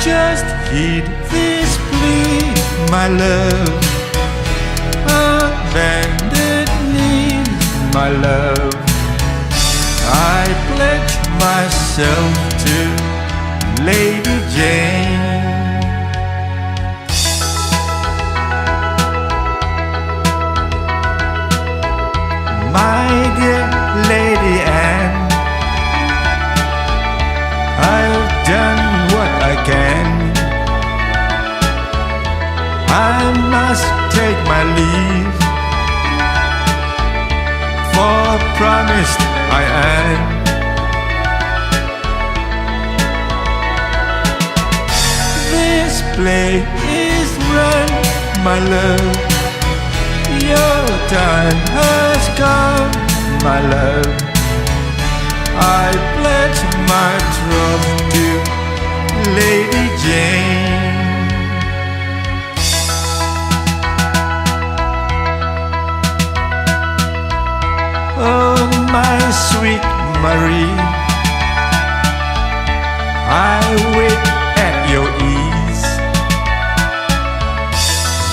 Just heed this plea, my love. On bended knees, my love, I pledge myself to Lady Jane. My dear Lady Anne, I've done what I can. I must take my leave, for promised I am. This play is run, my love. Your time has come, my love. I pledge my troth to Lady Jane. Oh, my sweet Marie, I wait at your ease.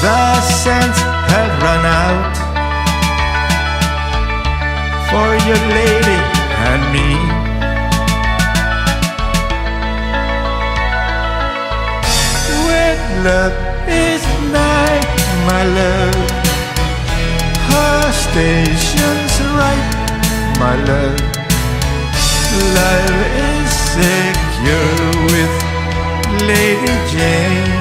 The sands have run out for your lady and me. When love is nigh, my love, her station's right, my love. Love is secure with Lady Jane.